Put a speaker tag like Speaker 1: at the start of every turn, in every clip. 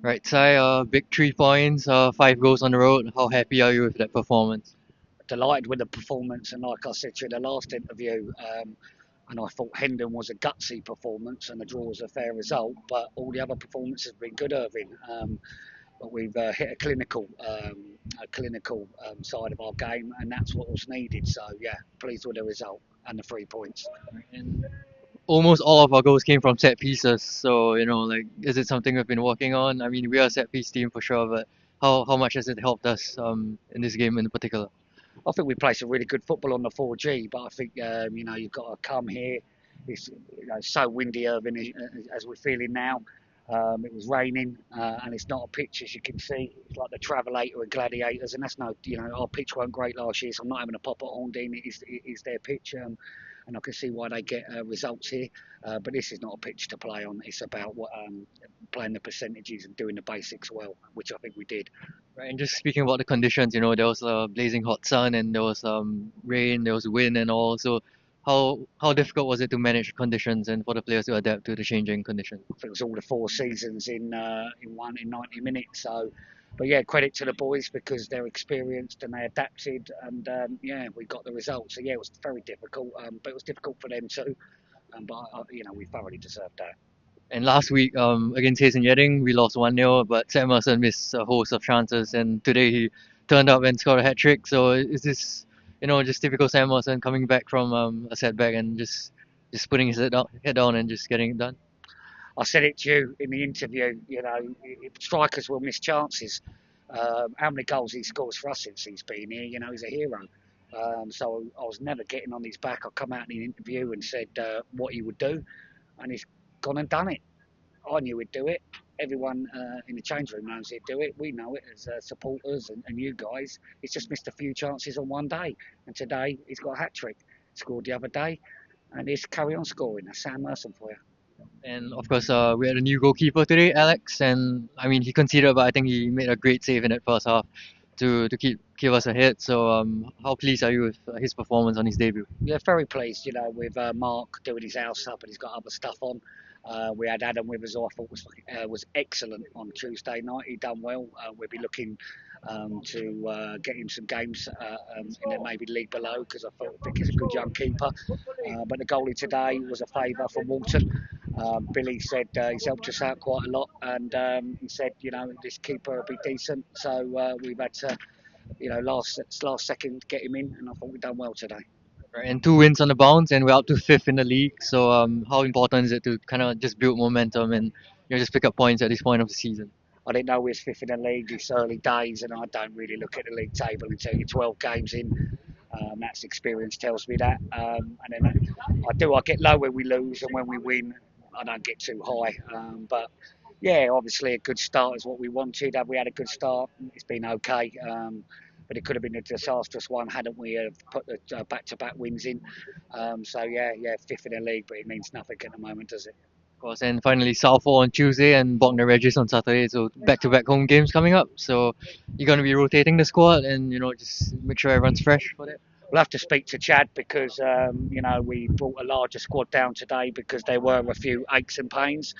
Speaker 1: Right, Sai, big 3 points, 5 goals on the road. How happy are you with that performance?
Speaker 2: Delighted with the performance, and like I said to you in the last interview, and I thought Hendon was a gutsy performance, and the draw was a fair result. But all the other performances have been good, Irving. But we've hit a clinical side of our game, and that's what was needed. So yeah, pleased with the result and the 3 points.
Speaker 1: And almost all of our goals came from set pieces. So, like, is it something we've been working on? I mean, we are a set piece team for sure, but how much has it helped us in this game in particular?
Speaker 2: I think we play some really good football on the 4G, but I think you've got to come here. It's so windy, Irving, as we're feeling now. It was raining, and it's not a pitch as you can see. It's like the Travelator and Gladiators, and that's no, our pitch weren't great last year, so I'm not having a pop at Horndean. It is their pitch, and I can see why they get results here. But this is not a pitch to play on. It's about playing the percentages and doing the basics well, which I think we did.
Speaker 1: Right, and just speaking about the conditions, there was a blazing hot sun and there was rain, there was wind and all. So, how difficult was it to manage conditions and for the players to adapt to the changing conditions?
Speaker 2: I think it was all the four seasons in 90 minutes. So, but yeah, credit to the boys because they're experienced and they adapted, and yeah, we got the result. So yeah, it was very difficult, but it was difficult for them too. But we thoroughly deserved that.
Speaker 1: And last week, against Hayes and Yedding, we lost 1-0, but Sam Emerson missed a host of chances, and today he turned up and scored a hat trick. So is this, just typical Sam Emerson coming back from a setback and just putting his head down and just getting it done?
Speaker 2: I said it to you in the interview. Strikers will miss chances. How many goals he scores for us since he's been here? He's a hero. So I was never getting on his back. I come out in the interview and said what he would do, and he's gone and done it. I knew he'd do it. Everyone in the change room knows he'd do it. We know it as supporters and you guys. He's just missed a few chances on one day, and today he's got a hat trick. Scored the other day, and he's carry on scoring. That's Sam Merson for you.
Speaker 1: And of course, we had a new goalkeeper today, Alex, and I mean he conceded, but I think he made a great save in that first half to keep us ahead. So how pleased are you with his performance on his debut?
Speaker 2: Yeah, very pleased. With Mark doing his house up and he's got other stuff on. We had Adam with us, who I thought was excellent on Tuesday night. He done well. We'll be looking to get him some games in the maybe league below because think he's a good young keeper. But the goalie today was a favour for Walton. Billy said he's helped us out quite a lot, and he said this keeper will be decent. So we've had to last second get him in, and I thought we've done well today.
Speaker 1: Right, and 2 wins on the bounce, and we're up to fifth in the league. So, how important is it to kind of just build momentum and just pick up points at this point of the season?
Speaker 2: I didn't know we was fifth in the league. It's early days, and I don't really look at the league table until you're 12 games in. That's experience tells me that. And then I get low when we lose, and when we win, I don't get too high. But yeah, obviously a good start is what we wanted. Have we had a good start? It's been okay. But it could have been a disastrous one hadn't we put the back-to-back wins in. So yeah, fifth in the league, but it means nothing at the moment, does it?
Speaker 1: Of course, and finally Southall on Tuesday and Bognor Regis on Saturday. So back-to-back home games coming up. So you're going to be rotating the squad and just make sure everyone's fresh for that.
Speaker 2: We'll have to speak to Chad because we brought a larger squad down today because there were a few aches and pains.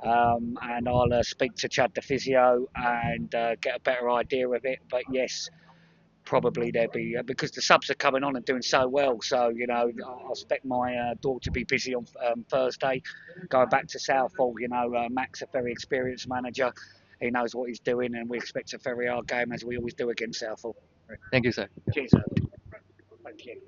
Speaker 2: And I'll speak to Chad the physio and get a better idea of it. But yes, probably there'll be because the subs are coming on and doing so well. So I expect my daughter to be busy on Thursday, going back to Southall. Mac's a very experienced manager. He knows what he's doing, and we expect a very hard game as we always do against Southall.
Speaker 1: Right. Thank you, sir.
Speaker 2: Cheers, sir. Thank you.